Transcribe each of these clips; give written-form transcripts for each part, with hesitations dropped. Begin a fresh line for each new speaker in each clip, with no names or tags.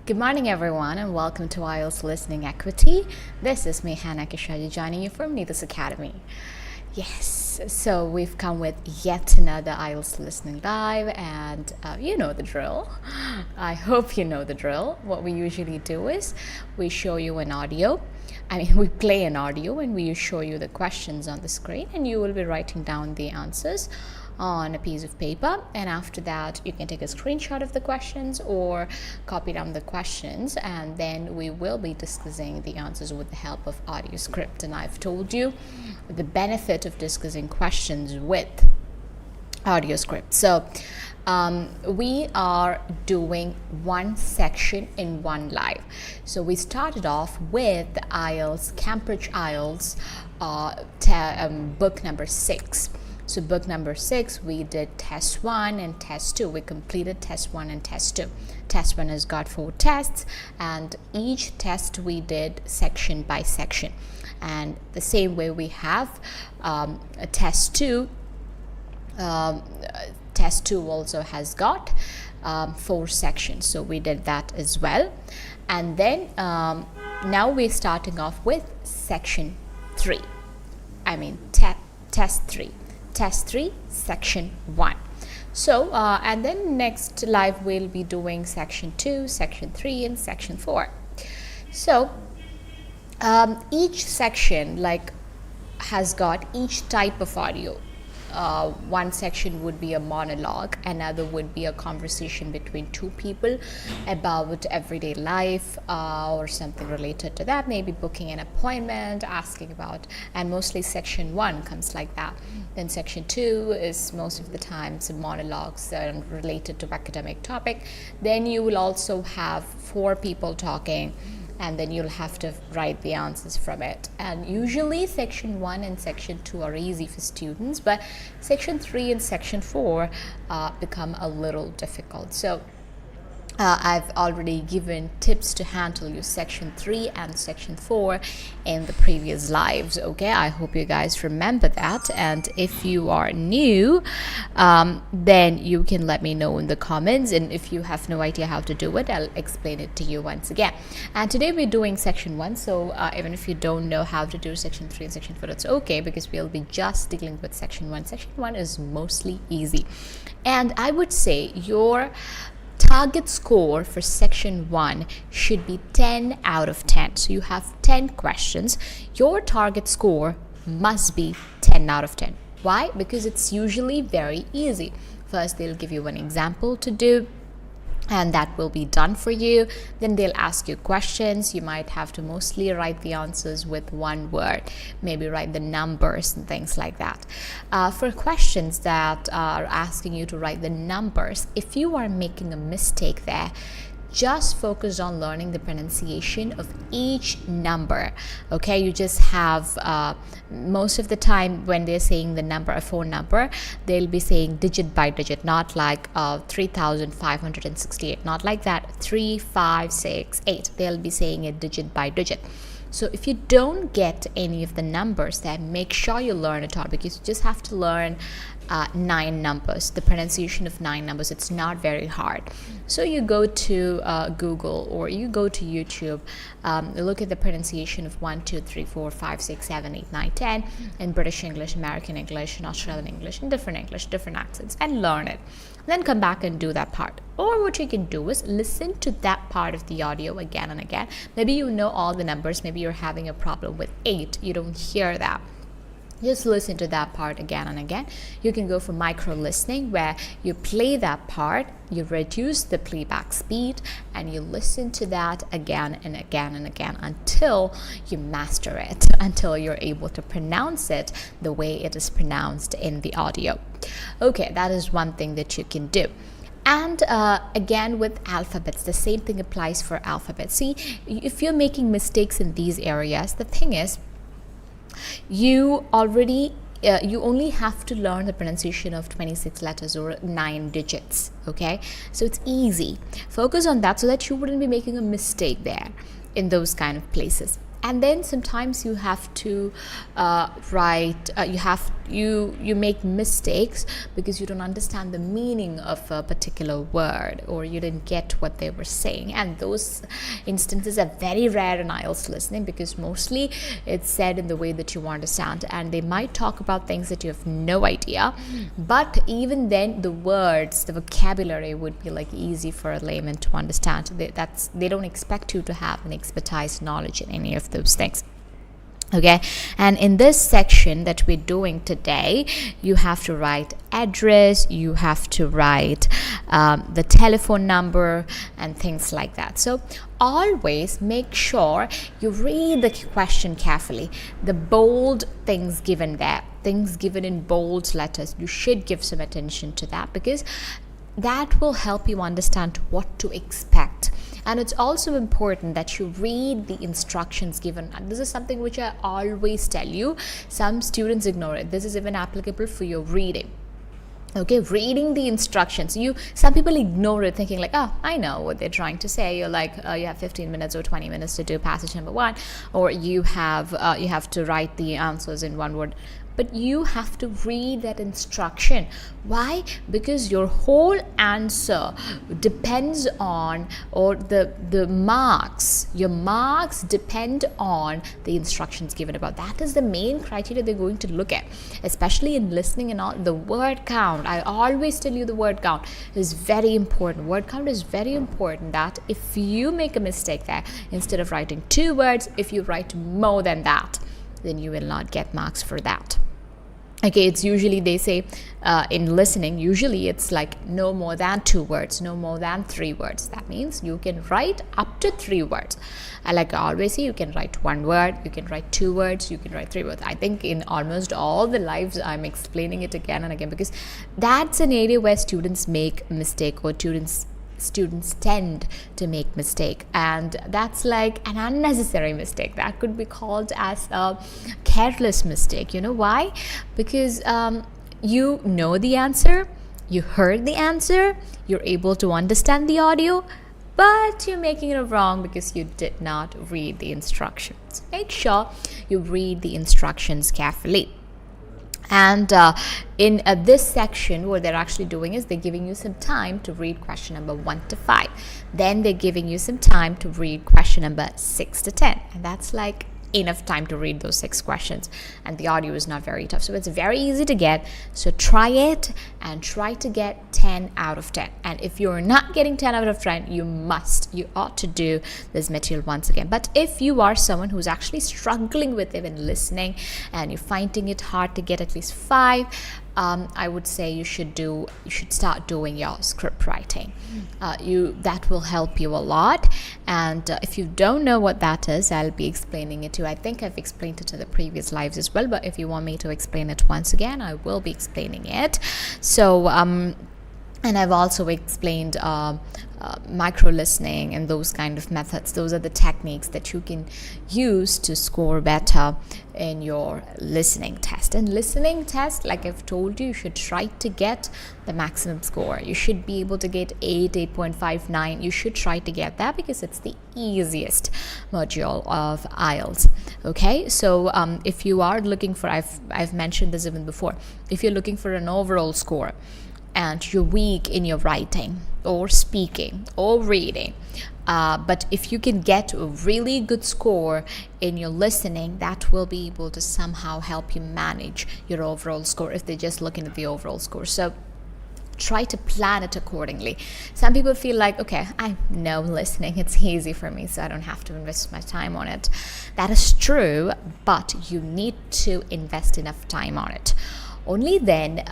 Good morning, everyone, and welcome to Ielts Listening Acuity. This is me, Hannah Kishaji, joining you from 𝐻𝐿𝑇S Academy. Yes, so we've come with yet another Ielts Listening Live, and you know the drill. I hope you know the drill. What we usually do is we show you an audio. We play an audio and we show you the questions on the screen, and you will be writing down the answers on a piece of paper, and after that you can take a screenshot of the questions or copy down the questions, and then we will be discussing the answers with the help of audio script. And I've told you the benefit of discussing questions with audio script. So we are doing one section in one live. So we started off with the IELTS, Cambridge IELTS book number 6. So book number 6, we did test 1 and test 2. We completed test 1 and test 2. Test 1 has got 4 tests, and each test we did section by section. And the same way we have a test 2. Test 2 also has got 4 sections. So we did that as well. And then now we're starting off with section 3. Test 3. Test 3, section 1. So, and then next live we'll be doing section 2, section 3, and section 4. So, each section has got each type of audio. One section would be a monologue, another would be a conversation between two people about everyday life or something related to that, maybe booking an appointment, asking about, and mostly section 1 comes like that. Then section 2 is most of the time some monologues related to academic topic. Then you will also have 4 people talking, and then you'll have to write the answers from it. And usually section 1 and section 2 are easy for students, but section 3 and section 4 become a little difficult. So I've already given tips to handle your section 3 and section 4 in the previous lives. Okay, I hope you guys remember that. And if you are new, then you can let me know in the comments. And if you have no idea how to do it, I'll explain it to you once again. And today we're doing section 1. So even if you don't know how to do section 3 and section 4, it's okay, because we'll be just dealing with section 1. Section 1 is mostly easy. And I would say your target score for section 1 should be 10 out of 10. So you have 10 questions. Your target score must be 10 out of 10. Why? Because it's usually very easy. First, they'll give you an example to do, and that will be done for you. Then they'll ask you questions. You might have to mostly write the answers with one word, maybe write the numbers and things like that. For questions that are asking you to write the numbers, if you are making a mistake there, just focus on learning the pronunciation of each number. Okay, you just have most of the time when they're saying the number, a phone number, they'll be saying digit by digit, not like 3,568, not like that, 3, 5, 6, 8. They'll be saying it digit by digit. So if you don't get any of the numbers there, make sure you learn it all, because you just have to learn 9 numbers, the pronunciation of 9 numbers. It's not very hard. So you go to Google or you go to YouTube, look at the pronunciation of 1, 2, 3, 4, 5, 6, 7, 8, 9, 10 in British English, American English, and Australian English, and different accents, and learn it. Then come back and do that part. Or what you can do is listen to that part of the audio again and again. Maybe you know all the numbers, maybe you're having a problem with 8, you don't hear that. Just listen to that part again and again. You can go for micro listening, where you play that part, you reduce the playback speed, and you listen to that again and again and again until you master it, until you're able to pronounce it the way it is pronounced in the audio. Okay, that is one thing that you can do. And again, with alphabets, the same thing applies for alphabets. See, if you're making mistakes in these areas, the thing is, you only have to learn the pronunciation of 26 letters or 9 digits. Okay, so it's easy. Focus on that so that you wouldn't be making a mistake there in those kind of places. And then sometimes you have to write, you make mistakes because you don't understand the meaning of a particular word, or you didn't get what they were saying. And those instances are very rare in IELTS listening, because mostly it's said in the way that you understand, and they might talk about things that you have no idea. But even then, the words, the vocabulary would be like easy for a layman to understand. They don't expect you to have an expertise knowledge in any of those things. Okay, and in this section that we're doing today, you have to write address, you have to write the telephone number and things like that. So always make sure you read the question carefully. The bold things given there, things given in bold letters, you should give some attention to that, because that will help you understand what to expect. And it's also important that you read the instructions given. And this is something which I always tell you. Some students ignore it. This is even applicable for your reading. Okay, reading the instructions. Some people ignore it, thinking like, oh, I know what they're trying to say. You're like, you have 15 minutes or 20 minutes to do passage number 1, or you have to write the answers in one word. But you have to read that instruction. Why? Because your whole answer depends on, or the marks, your marks depend on the instructions given about. That is the main criteria they're going to look at, especially in listening and all. The word count, I always tell you, the word count is very important. Word count is very important, that if you make a mistake there, instead of writing 2 words, if you write more than that, then you will not get marks for that. Okay, it's usually, they say in listening, usually it's like no more than 2 words, no more than 3 words. That means you can write up to 3 words. Like I always say, you can write 1 word, you can write 2 words, you can write 3 words. I think in almost all the lives I'm explaining it again and again, because that's an area where students make a mistake, or students tend to make mistake, and that's like an unnecessary mistake. That could be called as a careless mistake. You know why? Because you know the answer, you heard the answer, you're able to understand the audio, but you're making it wrong because you did not read the instructions. Make sure you read the instructions carefully. And in this section, what they're actually doing is they're giving you some time to read question number 1 to 5. Then they're giving you some time to read question number 6 to 10. And that's like enough time to read those 6 questions, and the audio is not very tough, so it's very easy to get. So try it and try to get 10 out of 10. And if you're not getting 10 out of 10, you ought to do this material once again. But if you are someone who's actually struggling with even listening, and you're finding it hard to get at least 5, I would say you should start doing your script writing. That will help you a lot. And if you don't know what that is, I'll be explaining it to you. I think I've explained it in the previous lives as well, but if you want me to explain it once again, I will be explaining it. So and I've also explained micro listening and those kind of methods. Those are the techniques that you can use to score better in your listening test. And listening test, like I've told you, you should try to get the maximum score. You should be able to get 8, 8.59. You should try to get that, because it's the easiest module of IELTS. Okay, so if you are looking for, I've mentioned this even before, if you're looking for an overall score, and you're weak in your writing or speaking or reading, but if you can get a really good score in your listening, that will be able to somehow help you manage your overall score if they're just looking at the overall score. So try to plan it accordingly. Some people feel like, okay, I know listening, it's easy for me, so I don't have to invest my time on it. That is true, but you need to invest enough time on it. Only then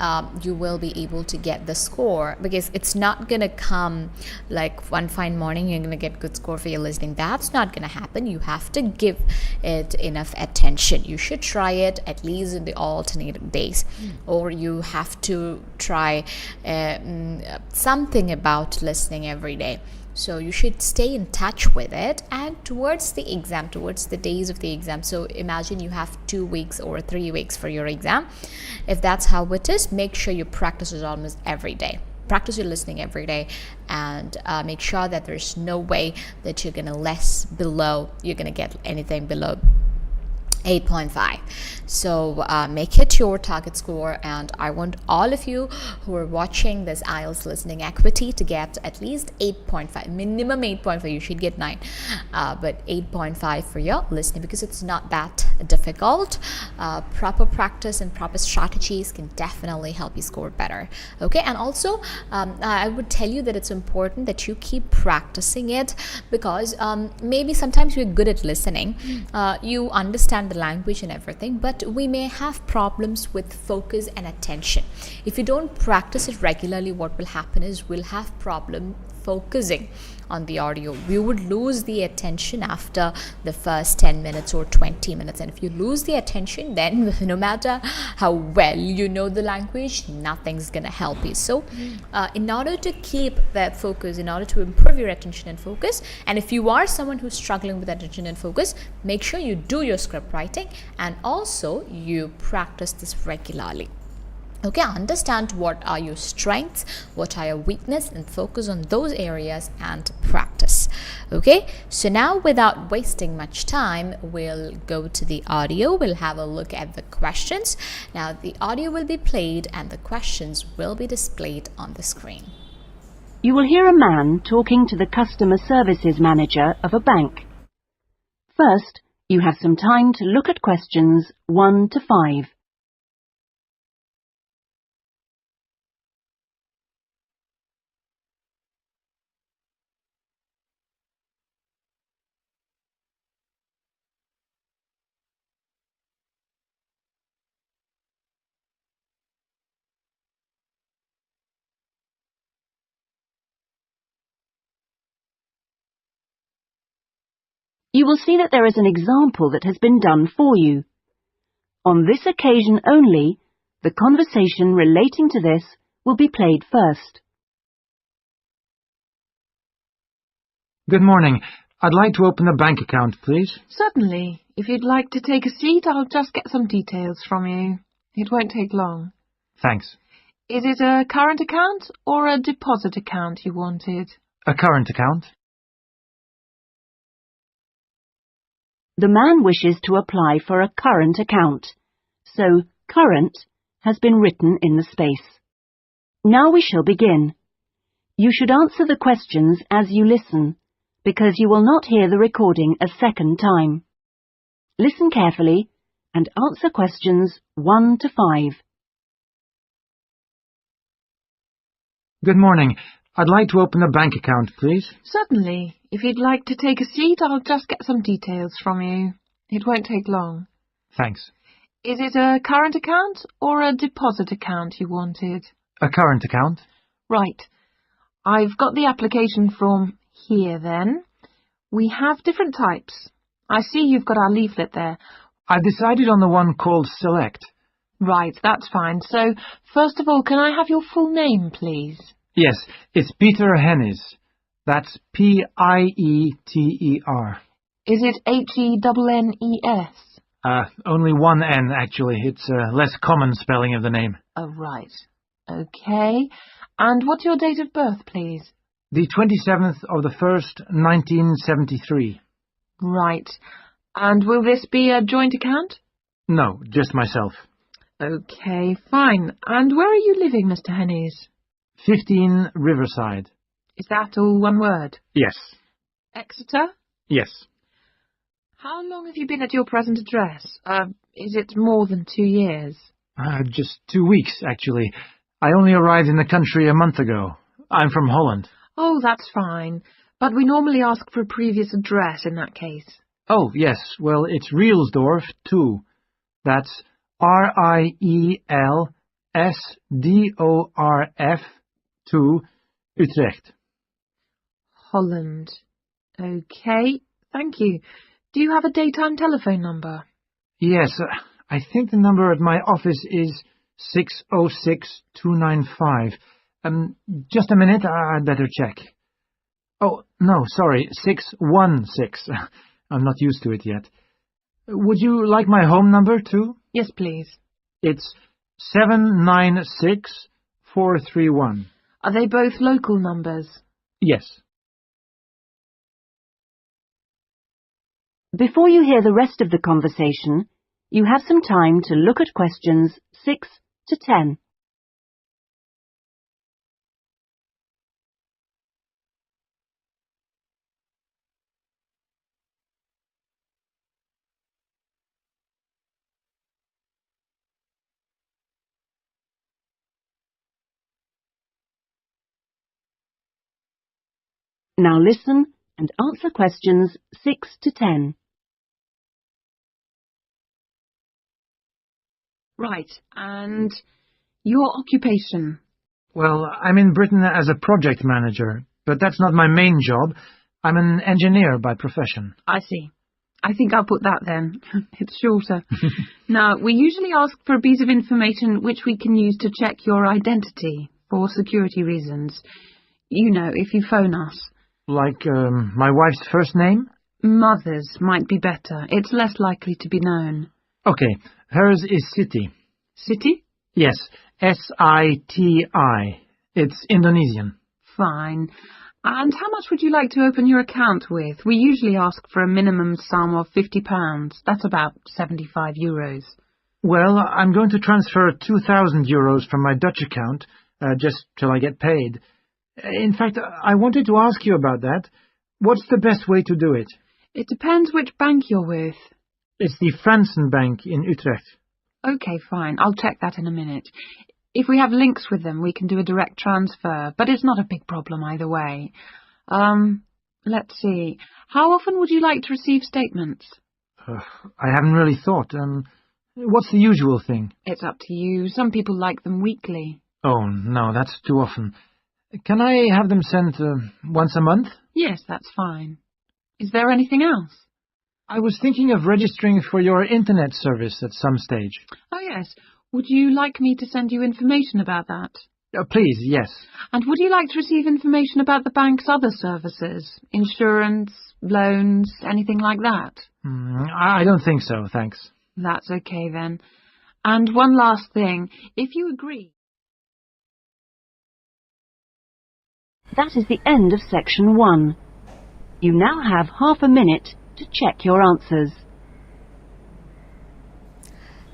you will be able to get the score, because it's not going to come like one fine morning you're going to get good score for your listening. That's not going to happen. You have to give it enough attention. You should try it at least in the alternate days, or you have to try something about listening every day. So you should stay in touch with it, and towards the exam, towards the days of the exam. So imagine you have 2 weeks or 3 weeks for your exam. If that's how it is, make sure you practice it almost every day. practice your listening every day, and make sure that there's no way that you're going to get anything below 8.5. So make it your target score, and I want all of you who are watching this IELTS listening Acuity to get at least 8.5, minimum 8.5. You should get 9, but 8.5 for your listening, because it's not that difficult. Proper practice and proper strategies can definitely help you score better. Okay, and also I would tell you that it's important that you keep practicing it, because maybe sometimes you're good at listening, you understand the language and everything, but we may have problems with focus and attention. If you don't practice it regularly, what will happen is we'll have problem focusing on the audio. We would lose the attention after the first 10 minutes or 20 minutes, and if you lose the attention, then no matter how well you know the language, nothing's gonna help you. So in order to keep that focus, in order to improve your attention and focus, and if you are someone who's struggling with attention and focus, make sure you do your script writing, and also you practice this regularly. Okay, understand what are your strengths, what are your weaknesses, and focus on those areas and practice. Okay, so now without wasting much time, we'll go to the audio. We'll have a look at the questions. Now the audio will be played and the questions will be displayed on the screen.
You will hear a man talking to the customer services manager of a bank. First, you have some time to look at questions 1 to 5. You will see that there is an example that has been done for you. On this occasion only, the conversation relating to this will be played first.
Good morning. I'd like to open a bank account, please.
Certainly. If you'd like to take a seat, I'll just get some details from you. It won't take long.
Thanks.
Is it a current account or a deposit account you wanted?
A current account?
The man wishes to apply for a current account, so current has been written in the space. Now we shall begin. You should answer the questions as you listen, because you will not hear the recording a second time. Listen carefully and answer questions 1 to 5.
Good morning. I'd like to open a bank account, please.
Certainly. If you'd like to take a seat, I'll just get some details from you. It won't take long.
Thanks.
Is it a current account or a deposit account you wanted?
A current account?
Right. I've got the application form here then. We have different types. I see you've got our leaflet there.
I've decided on the one called Select.
Right, that's fine. So, first of all, can I have your full name, please?
Yes, it's Peter Hennis. That's P-I-E-T-E-R.
Is it H-E-N-N-E-S?
Only one N, actually. It's a less common spelling of the name.
Oh, right. Okay. And what's your date of birth, please?
The 27th of the 1st, 1973.
Right. And will this be a joint account?
No, just myself.
Okay, fine. And where are you living, Mr. Hennis?
15 Riverside.
Is that all one word?
Yes.
Exeter?
Yes.
How long have you been at your present address? Is it more than 2 years?
Just 2 weeks, actually. I only arrived in the country a month ago. I'm from Holland.
Oh, that's fine. But we normally ask for a previous address in that case.
Oh, yes. Well, it's Rielsdorf 2. That's R-I-E-L-S-D-O-R-F 2, Utrecht.
Holland. Okay, thank you. Do you have a daytime telephone number?
Yes, I think the number at my office is 606-295. Just a minute, I'd better check. Oh, no, sorry, 616. I'm not used to it yet. Would you like my home number, too?
Yes, please.
It's 796431.
Are they both local numbers?
Yes.
Before you hear the rest of the conversation, you have some time to look at questions 6 to 10. Now listen and answer questions 6 to 10.
Right, and your occupation?
Well, I'm in Britain as a project manager, but that's not my main job. I'm an engineer by profession.
I see. I think I'll put that then. It's shorter. Now, we usually ask for a piece of information which we can use to check your identity for security reasons. You know, if you phone us.
Like, my wife's first name?
Mother's might be better. It's less likely to be known.
Okay, hers is Siti.
City?
Yes, S-I-T-I. It's Indonesian.
Fine. And how much would you like to open your account with? We usually ask for a minimum sum of £50. That's about €75.
Well, I'm going to transfer €2,000 from my Dutch account, just till I get paid. In fact, I wanted to ask you about that. What's the best way to do it?
It depends which bank you're with.
It's the Fransen Bank in Utrecht.
Okay, fine. I'll check that in a minute. If we have links with them, we can do a direct transfer, but it's not a big problem either way. Let's see. How often would you like to receive statements?
I haven't really thought. What's the usual thing?
It's up to you. Some people like them weekly.
Oh, no, that's too often. Can I have them sent once a month?
Yes, that's fine. Is there anything else?
I was thinking of registering for your internet service at some stage.
Oh, yes. Would you like me to send you information about that?
Please, yes.
And would you like to receive information about the bank's other services? Insurance, loans, anything like that?
I don't think so, thanks.
That's okay then. And one last thing. If you agree...
That is the end of section 1. You now have half a minute to check your answers.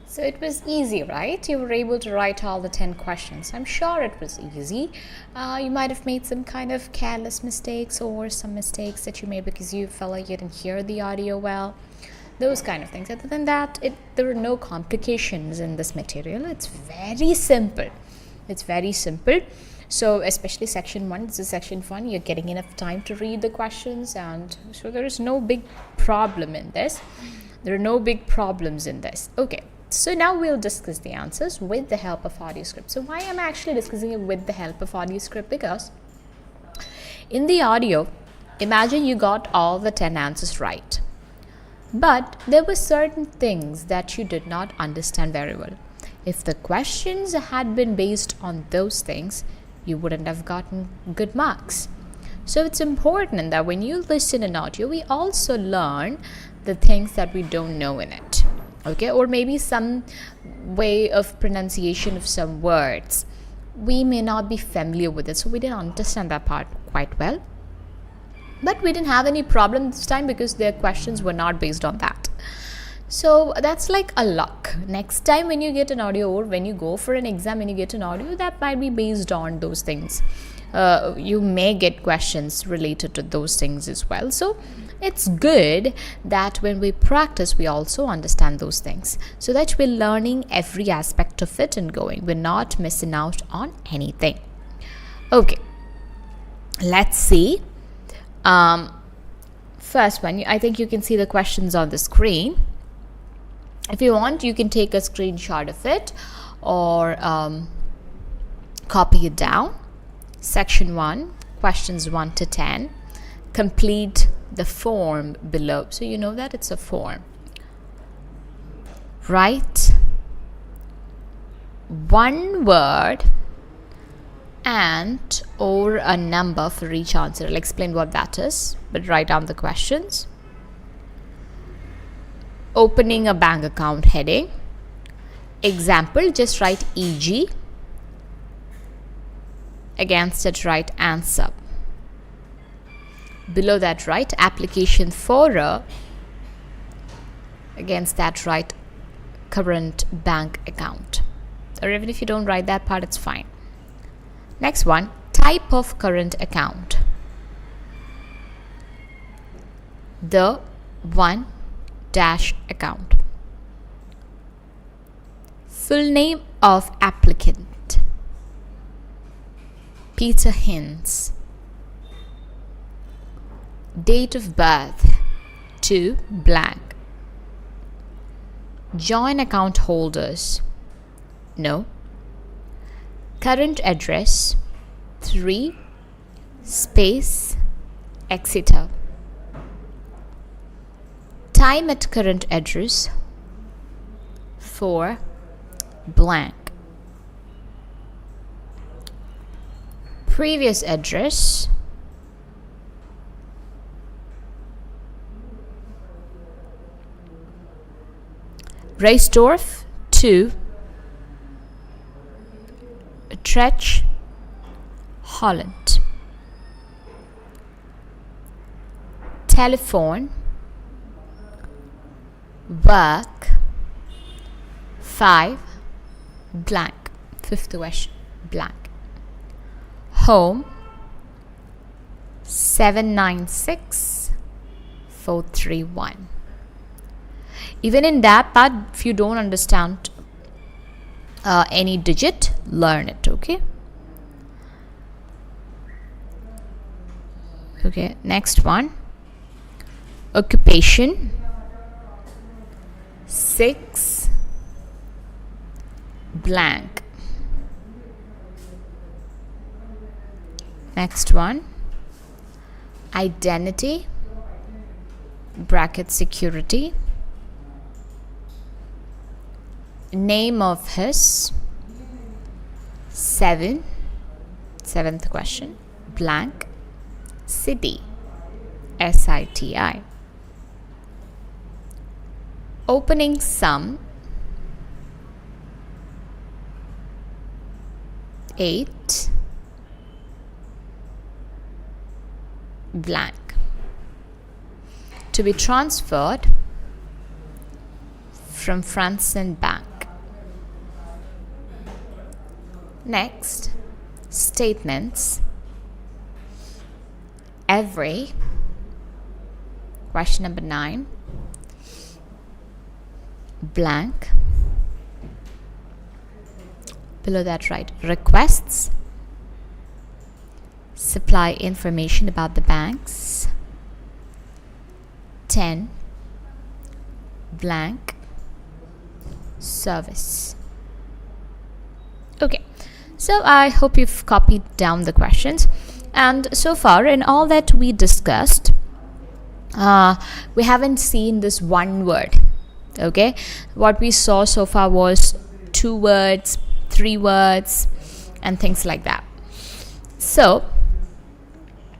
So it was easy, right? You were able to write all the 10 questions. I'm sure it was easy. You might have made some kind of careless mistakes or some mistakes that you made because you felt like you didn't hear the audio well. Those kind of things. Other than that, there are no complications in this material. It's very simple. It's very simple. So especially section 1, this is section 1, you're getting enough time to read the questions, and so there is no big problem in this. There are no big problems in this. Okay, so now we'll discuss the answers with the help of audio script. So why am I actually discussing it with the help of audio script? Because in the audio, imagine you got all the 10 answers right, but there were certain things that you did not understand very well. If the questions had been based on those things, you wouldn't have gotten good marks. So it's important that when you listen in audio, we also learn the things that we don't know in it. Okay, or maybe some way of pronunciation of some words. We may not be familiar with it, so we didn't understand that part quite well. But we didn't have any problem this time because their questions were not based on that. So that's like a luck. Next time when you get an audio, or when you go for an exam and you get an audio, that might be based on those things. You may get questions related to those things as well. So it's good that when we practice, we also understand those things, so that we're learning every aspect of it and going. We're not missing out on anything. Okay, let's see. First one, I think you can see the questions on the screen. If you want, you can take a screenshot of it or copy it down. Section 1, questions 1 to 10. Complete the form below. So you know that it's a form. Write one word and or a number for each answer. I'll explain what that is, but write down the questions. Opening a bank account heading. Example, just write e.g. against that right answer. Below that, right, application for a against that right current bank account. Or even if you don't write that part, it's fine. Next one, type of current account. The one dash account. Full name of applicant: Peter Hinds. Date of birth: to blank. Joint account holders: no. Current address: 3 space Exeter. Time at current address: 4 blank. Previous address: Reisdorf to Utrecht, Holland. Telephone: work 5 blank. Fifth question blank. Home: 796431. Even in that part, if you don't understand any digit, learn it. Okay, next one, occupation: 6 blank. Next one, identity bracket security. Name of his: 7 seventh question blank. City: SITI. Opening sum: 8 blank. To be transferred from Franzen Bank. Next, statements: every, question number 9 blank. Below that, right, requests: supply information about the banks. 10 blank. Service. Okay, so I hope you've copied down the questions, and so far in all that we discussed, we haven't seen this one word. Okay, what we saw so far was 2 words, 3 words, and things like that. So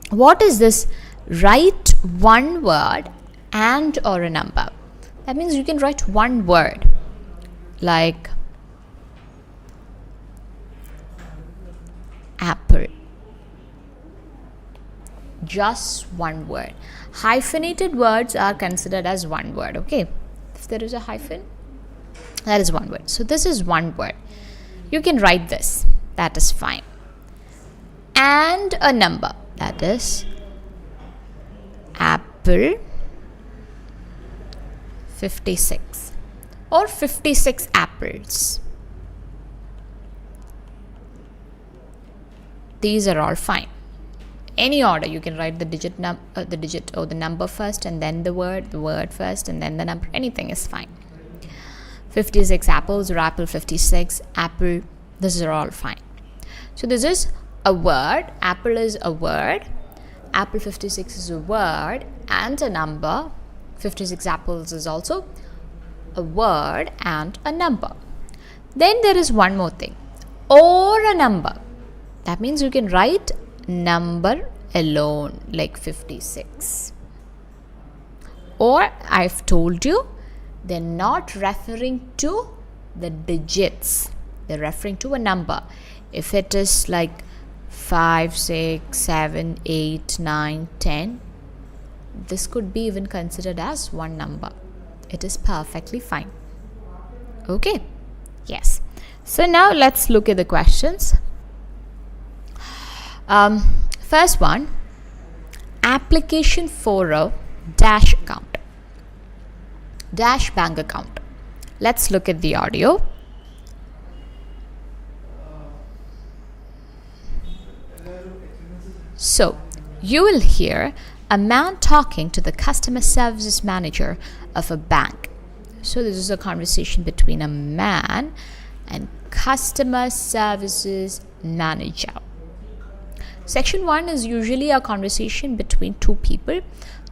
what is this? Write one word and or a number. That means you can write one word like apple. Just one word. Hyphenated words are considered as one word. Okay, if there is a hyphen, that is one word. So this is one word. You can write this. That is fine. And a number. That is apple 56 or 56 apples. These are all fine. Any order you can write the digit or the number first, and then the word first, and then the number. Anything is fine. 56 apples or apple 56, apple. This are all fine. So this is a word. Apple is a word. Apple 56 is a word and a number. 56 apples is also a word and a number. Then there is one more thing, or a number. That means you can write number alone, like 56. Or I've told you, they're not referring to the digits. They're referring to a number. If it is like 5, 6, 7, 8, 9, 10. This could be even considered as one number. It is perfectly fine. Okay, yes. So now let's look at the questions. First one, application for a dash account, dash bank account. Let's look at the audio. So you will hear a man talking to the customer services manager of a bank. So this is a conversation between a man and customer services manager. Section 1 is usually a conversation between two people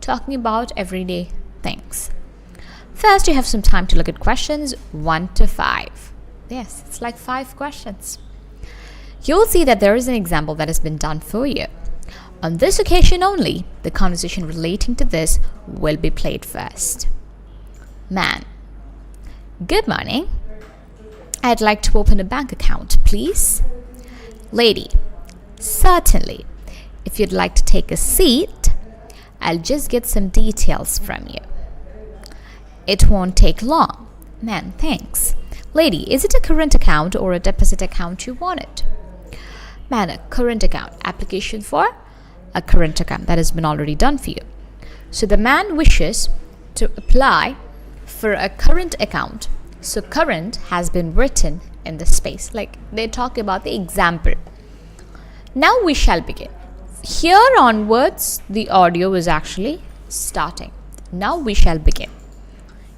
talking about everyday things. First, you have some time to look at questions 1 to 5. Yes, it's like 5 questions. You'll see that there is an example that has been done for you. On this occasion only, the conversation relating to this will be played first. Man: good morning. I'd like to open a bank account, please. Lady: certainly. If you'd like to take a seat, I'll just get some details from you. It won't take long. Man: thanks. Lady: is it a current account or a deposit account you wanted? Man: a current account. Application for a current account. That has been already done for you. So the man wishes to apply for a current account. So current has been written in the space. Like they talk about the example. Now we shall begin. Here onwards, the audio is actually starting. Now we shall begin.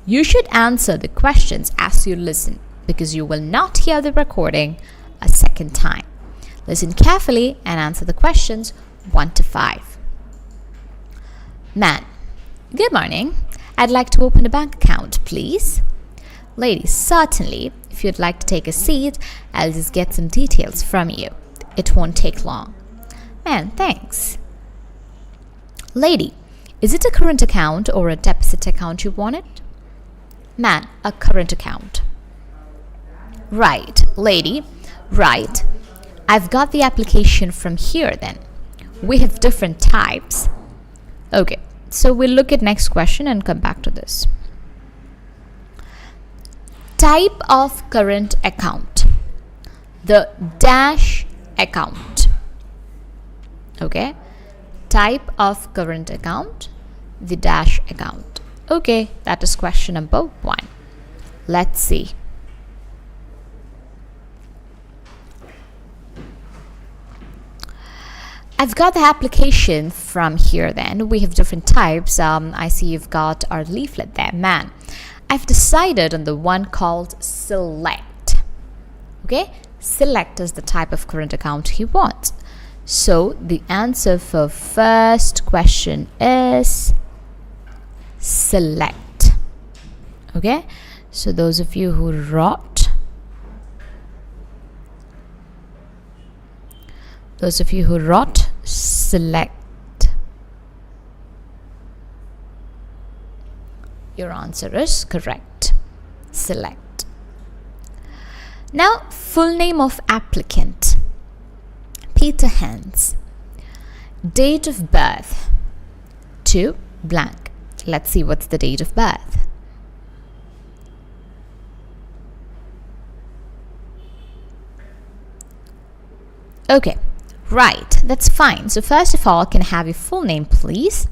You should answer the questions as you listen, because you will not hear the recording a second time. Listen carefully and answer the questions 1 to 5. Man: good morning. I'd like to open a bank account, please. Lady: certainly. If you'd like to take a seat, I'll just get some details from you. It won't take long. Man: thanks. Lady: is it a current account or a deposit account you wanted? Man: a current account. Right. Lady: right. I've got the application from here then. We have different types. Okay, so we'll look at next question and come back to this. Type of current account: the dash account. Okay, type of current account: the dash account. Okay, that is question number 1. Let's see. I've got the application from here then. We have different types. I see you've got our leaflet there. Man: I've decided on the one called select. Okay, select is the type of current account he wants. So the answer for first question is select. Okay, so those of you who wrote, select, your answer is correct. Select. Now, full name of applicant: Peter Hans. Date of birth: to blank. Let's see what's the date of birth. Okay, right, that's fine. So first of all, can I have your full name, please?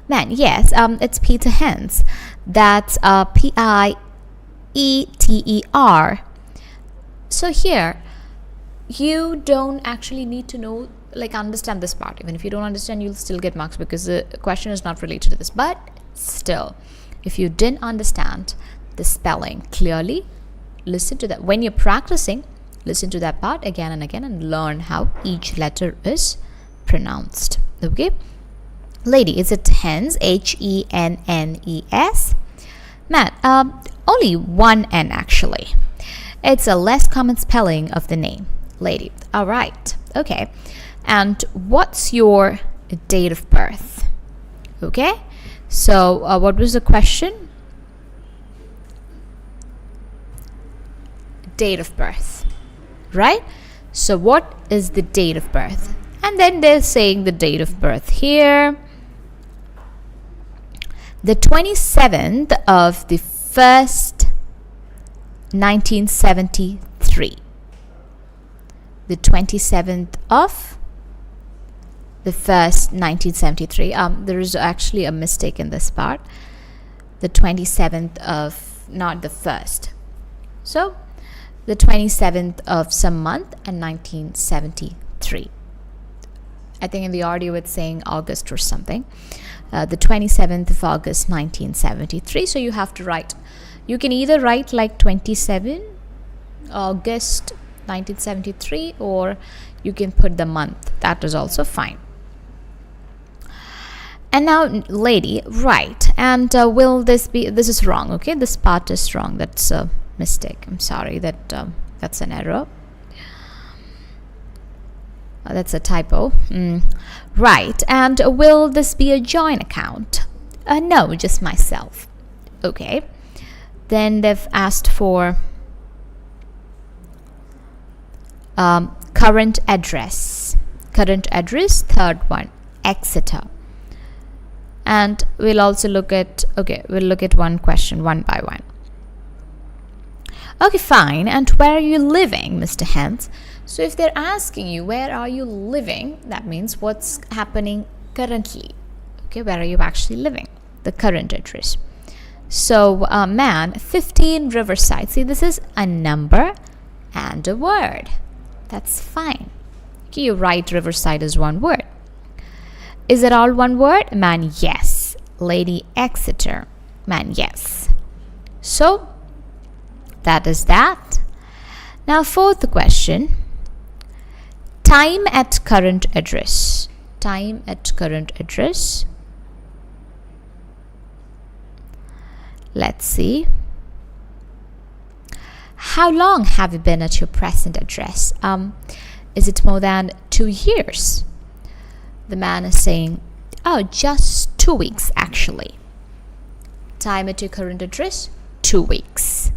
Man: yes, it's Peter Hans. That's P-I-E-T-E-R. So here, you don't actually need to know, like, understand this part. Even if you don't understand, you'll still get marks because the question is not related to this. But still, if you didn't understand the spelling clearly, listen to that. When you're practicing, listen to that part again and again and learn how each letter is pronounced. Okay? Lady: is it Hens? H-E-N-N-E-S? Man: only one N actually. It's a less common spelling of the name. Lady: all right. Okay. And what's your date of birth? Okay. So what was the question? Date of birth. Right? So what is the date of birth? And then they're saying the date of birth here. The 27th of the 1st, 1973. The 27th of the 1st, 1973. There is actually a mistake in this part. The 27th of, not the 1st. So, the 27th of some month and 1973. I think in the audio it's saying August or something. The 27th of August 1973. So you have to write, you can either write like 27 August 1973, or you can put the month. That is also fine. And now, lady, right, and will this be, this is wrong, okay, this part is wrong, that's a mistake, I'm sorry, that's an error. That's a typo. Right, and will this be a joint account? No, just myself. Okay. Then they've asked for current address. Current address, third one, Exeter. And we'll also look at, okay, we'll look at one question one by one. Okay, fine. And where are you living, Mr. Hens? So if they're asking you, where are you living? That means what's happening currently. Okay, where are you actually living? The current address. So, man, 15 Riverside. See, this is a number and a word. That's fine. Okay, you write Riverside as one word. Is it all one word? Man, yes. Lady Exeter. Man, yes. So, that is that. Now, fourth question. Time at current address. Time at current address. Let's see. How long have you been at your present address? Is it more than 2 years? The man is saying, oh, just 2 weeks actually. Time at your current address, 2 weeks.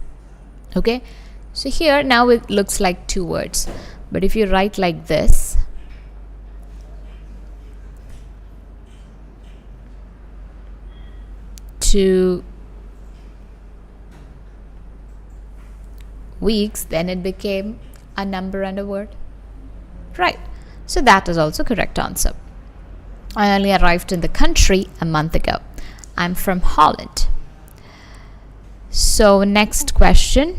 Okay, so here now it looks like two words. But if you write like this, two weeks, then it became a number and a word. Right. So that is also correct answer. I only arrived in the country a month ago. I'm from Holland. So next question.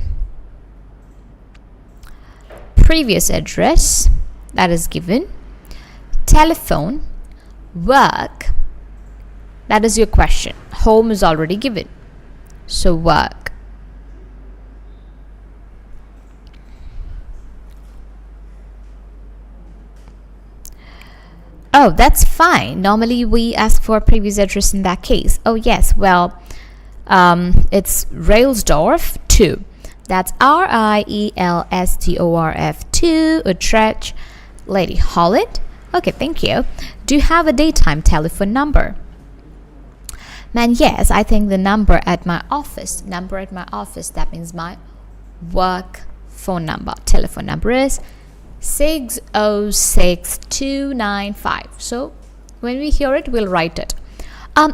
Previous address that is given. Telephone. Work. That is your question. Home is already given. So work. Oh, that's fine. Normally we ask for previous address in that case. Oh yes, well, it's Railsdorf 2. That's Rielsdorf 2, Utrecht. Lady Holland. Okay, thank you. Do you have a daytime telephone number? Man, yes, I think the number at my office, that means my work phone number, telephone number is 606-295. So when we hear it, we'll write it.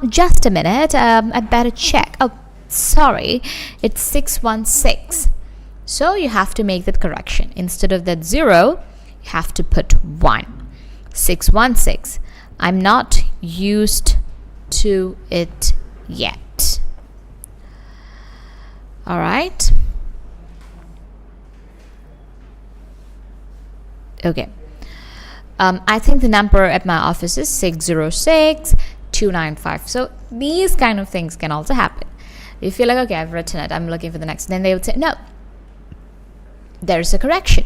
Just a minute, I'd better check. Oh, sorry, it's 616. So you have to make that correction. Instead of that 0, you have to put 1. 616. I'm not used to it yet. All right. Okay. I think the number at my office is 606-295. So these kind of things can also happen. You feel like, okay, I've written it, I'm looking for the next. Then they would say, no, there's a correction.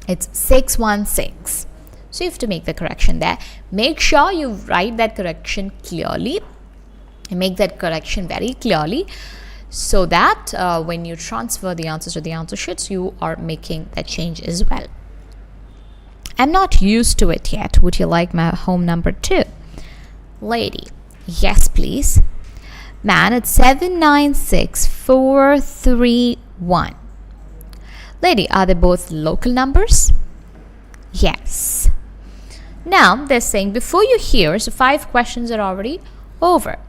It's 616. So you have to make the correction there. Make sure you write that correction clearly. Make that correction very clearly, so that when you transfer the answers to the answer sheets, you are making that change as well. I'm not used to it yet. Would you like my home number too? Lady, yes please. Man, it's 796431. Lady, are they both local numbers? Yes. Now they're saying before you hear, so 5 questions are already over.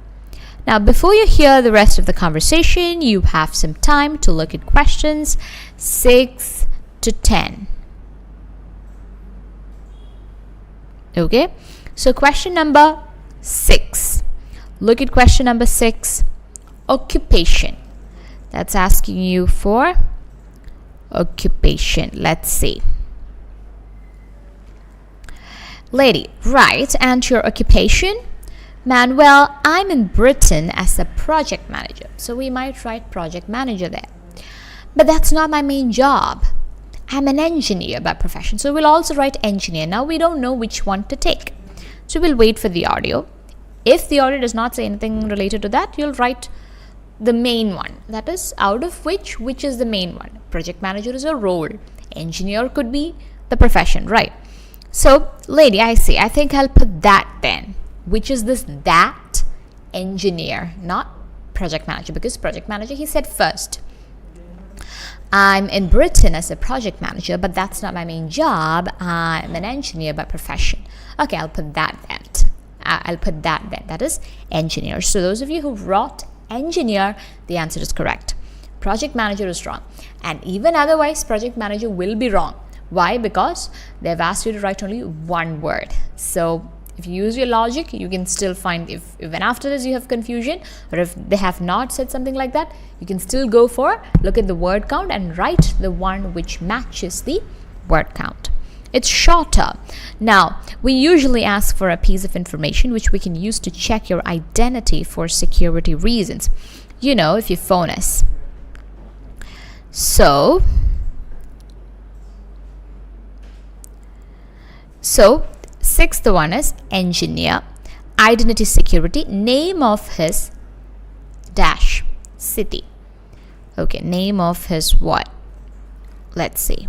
Now before you hear the rest of the conversation, you have some time to look at questions 6 to 10. Okay, so question number 6. Look at question number 6. Occupation. That's asking you for occupation. Let's see. Lady, right, and your occupation? Man, well, I'm in Britain as a project manager. So we might write project manager there. But that's not my main job. I'm an engineer by profession. So we'll also write engineer. Now we don't know which one to take. So we'll wait for the audio. If the audio does not say anything related to that, you'll write the main one. That is, out of which is the main one. Project manager is a role. Engineer could be the profession, right? So, lady, I see. I think I'll put that then. Which is this that? Engineer, not project manager. Because project manager, he said first. I'm in Britain as a project manager, but that's not my main job. I'm an engineer by profession. Okay, I'll put that then. That is engineer. So those of you who wrote engineer, the answer is correct. Project manager is wrong. And even otherwise, project manager will be wrong. Why? Because they've asked you to write only one word. So if you use your logic, you can still find, if even after this you have confusion, or if they have not said something like that, you can still go for, look at the word count and write the one which matches the word count. It's shorter. Now, we usually ask for a piece of information which we can use to check your identity for security reasons. You know, if you phone us. So, sixth one is engineer, identity security, name of his dash city. Okay, name of his what? Let's see.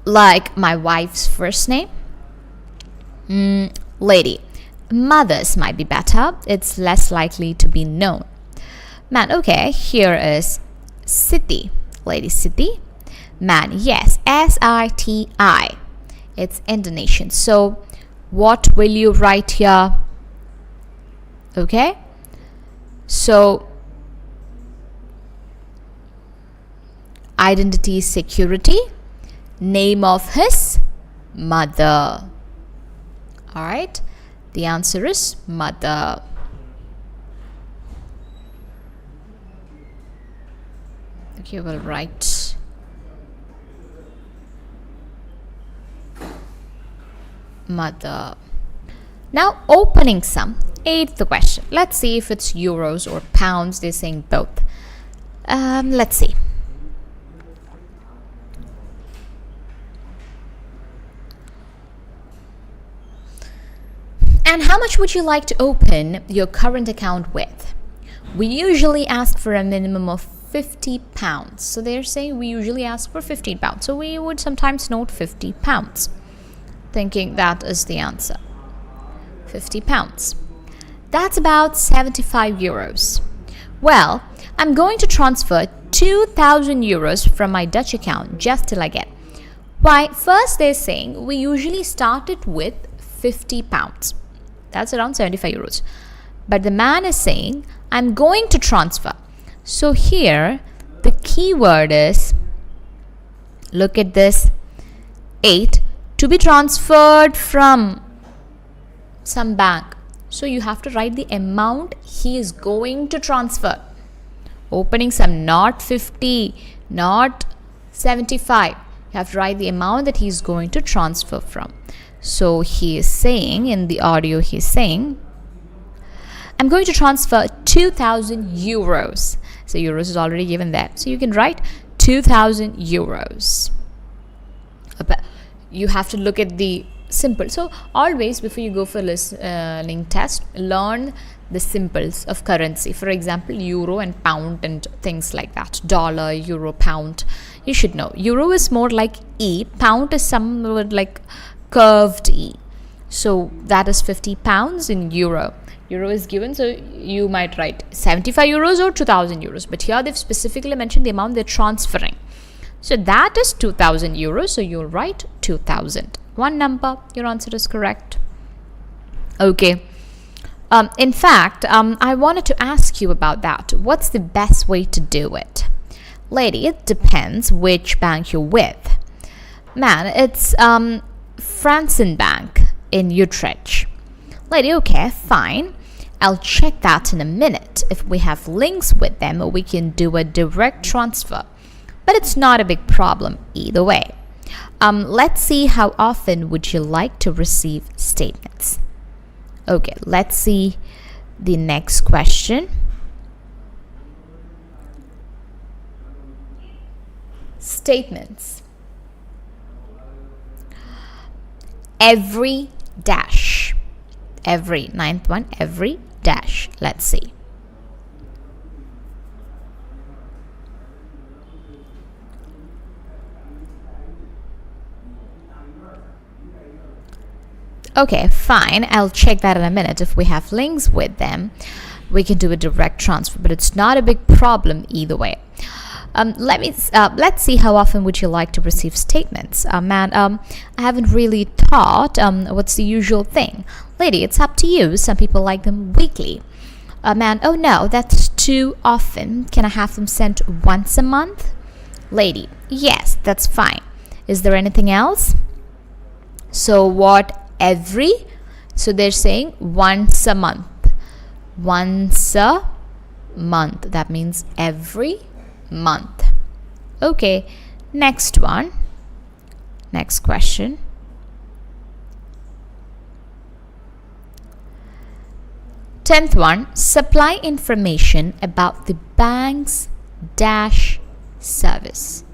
Like my wife's first name. Lady, mother's might be better. It's less likely to be known. Man, okay, here is city. Lady, city. Man, yes, S-I-T-I. It's Indonesian. So what will you write here? Okay, so identity security, name of his mother. All right, the answer is mother. Okay, we'll write mother. Now opening sum, 8th question. Let's see if it's euros or pounds. They're saying both. Let's see. And how much would you like to open your current account with? We usually ask for a minimum of £50. So they're saying we usually ask for £15. So we would sometimes note £50. Thinking that is the answer. £50. That's about 75 euros. Well, I'm going to transfer 2,000 euros from my Dutch account just till I get. Why? First they're saying we usually start it with £50. That's around 75 euros. But the man is saying, I'm going to transfer. So here, the key word is, look at this, 8, to be transferred from some bank. So you have to write the amount he is going to transfer. Opening sum, not 50, not 75. You have to write the amount that he is going to transfer from. So he is saying, in the audio he's saying, I'm going to transfer 2,000 euros. So euros is already given there. So you can write 2,000 euros. But you have to look at the simple. So always before you go for listening test, learn the simples of currency. For example, euro and pound and things like that. Dollar, euro, pound. You should know. Euro is more like E. Pound is somewhat like curved E. So that is £50 in euro. Euro is given, so you might write 75 euros or 2,000 euros. But here they've specifically mentioned the amount they're transferring. So that is 2,000 euros. So you'll write 2,000. One number, your answer is correct. Okay. In fact, I wanted to ask you about that. What's the best way to do it? Lady, it depends which bank you're with. Man, it's Fransen Bank in Utrecht. Lady, okay, fine. I'll check that in a minute. If we have links with them, we can do a direct transfer. But it's not a big problem either way. Let's see, how often would you like to receive statements? Okay, let's see the next question. Statements. Every dash. Every, ninth one, every dash. Let's see. Okay, fine. I'll check that in a minute. If we have links with them, we can do a direct transfer, but it's not a big problem either way. Let's see, how often would you like to receive statements? I haven't really thought what's the usual thing. Lady, it's up to you. Some people like them weekly. Oh no, that's too often. Can I have them sent once a month? Lady, yes, that's fine. Is there anything else? So what? Every? So they're saying once a month. Once a month. That means every month. Okay, next one. Next question. Tenth one. Supply information about the bank's dash service.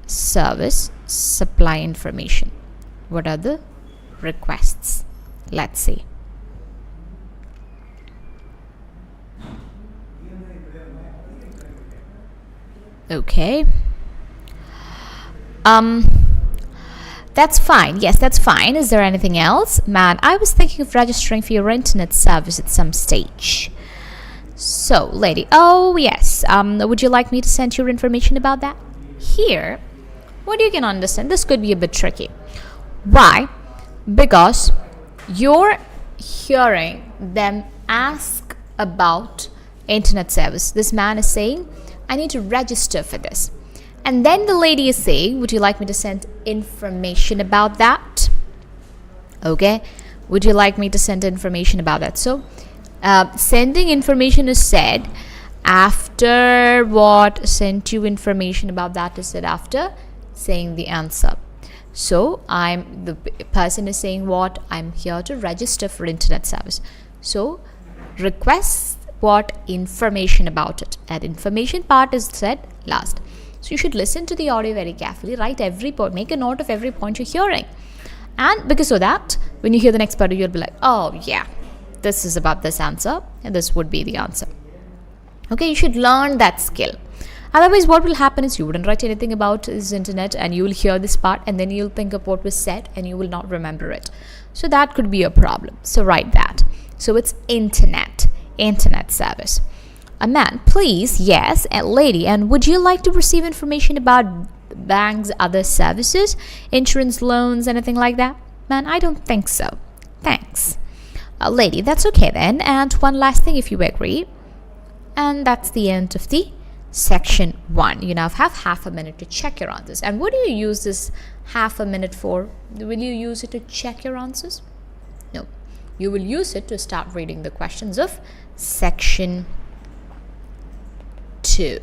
Service, supply information. What are the requests? Let's see. Okay. That's fine. Yes, that's fine. Is there anything else? Man, I was thinking of registering for your internet service at some stage. So, lady, oh yes. Would you like me to send your information about that? Here, what you can understand, this could be a bit tricky. Why? Because you're hearing them ask about internet service. This man is saying, I need to register for this. And then the lady is saying, would you like me to send information about that? Okay. Would you like me to send information about that? So, sending information is said after what? Sent you information about that is said after saying the answer. So, the person is saying what? I'm here to register for internet service. So, request what? Information about it. That information part is said last. So, you should listen to the audio very carefully. Write every point. Make a note of every point you're hearing. And because so that when you hear the next part, you'll be like, oh yeah, this is about this answer and this would be the answer. Okay, you should learn that skill. Otherwise, what will happen is you wouldn't write anything about this internet and you will hear this part and then you'll think of what was said and you will not remember it. So that could be a problem. So write that. So it's internet service. A man, please, yes, a lady, and would you like to receive information about banks, other services, insurance, loans, anything like that? Man, I don't think so. Thanks. A lady, that's okay then. And one last thing, if you agree. And that's the end of the section 1. You now have half a minute to check your answers. And what do you use this half a minute for? Will you use it to check your answers? No. You will use it to start reading the questions of section 2.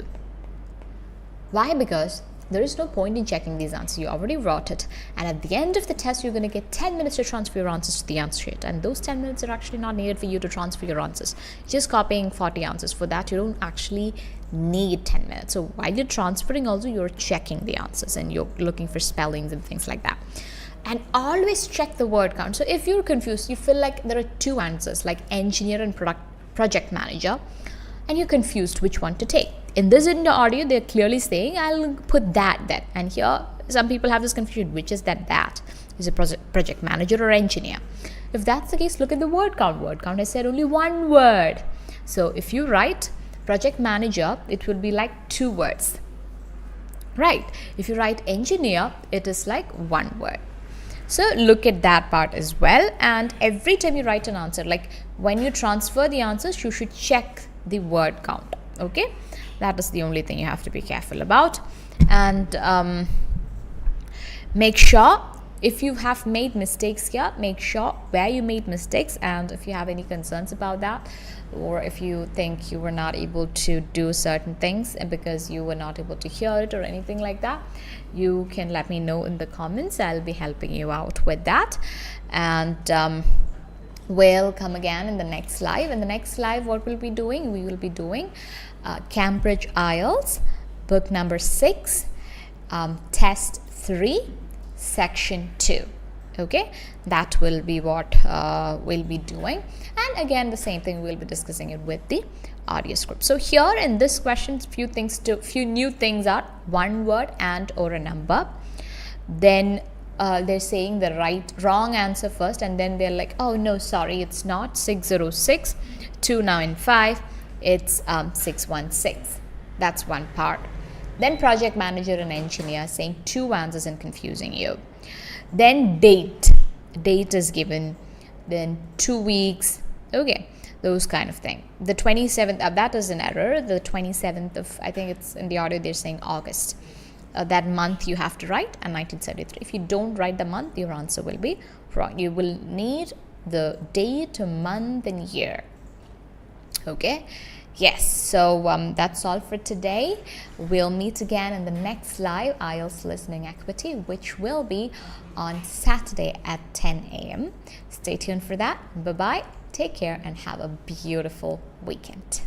Why? Because there is no point in checking these answers. You already wrote it. And at the end of the test, you're going to get 10 minutes to transfer your answers to the answer sheet. And those 10 minutes are actually not needed for you to transfer your answers. Just copying 40 answers. For that, you don't actually need 10 minutes. So while you're transferring also, you're checking the answers and you're looking for spellings and things like that. And always check the word count. So if you're confused, you feel like there are 2 answers, like engineer and project manager, and you're confused which one to take. In this in the audio, they're clearly saying, I'll put that. And here, some people have this confusion, which is that is a project manager or engineer. If that's the case, look at the word count. Word count, I said only 1 word. So if you write project manager, it will be like 2 words. right? If you write engineer, it is like one word. So look at that part as well. And every time you write an answer, like when you transfer the answers, you should check the word count. Okay, that is the only thing you have to be careful about. And make sure, if you have made mistakes here, make sure where you made mistakes, and if you have any concerns about that, or if you think you were not able to do certain things because you were not able to hear it or anything like that, you can let me know in the comments. I'll be helping you out with that. And we'll come again in the next live. In the next live, what we'll be doing? We will be doing Cambridge IELTS, book number 6, test 3, section 2. Okay, that will be what we'll be doing. And again, the same thing, we'll be discussing it with the audio script. So here in this question, few new things are one word and or a number. Then they're saying the wrong answer first, and then they're like, oh no, sorry, it's not 606 295, it's 616. That's one part. Then project manager and engineer saying two answers and confusing you. Then date is given, then 2 weeks, okay, those kind of thing. The 27th, that is an error. The 27th of, I think it's in the audio, they're saying August. That month you have to write, and 1973. If you don't write the month, your answer will be wrong. You will need the date, month and year. Okay, yes, so that's all for today. We'll meet again in the next live IELTS Listening Acuity, which will be on Saturday at 10 a.m. Stay tuned for that. Bye-bye, take care, and have a beautiful weekend.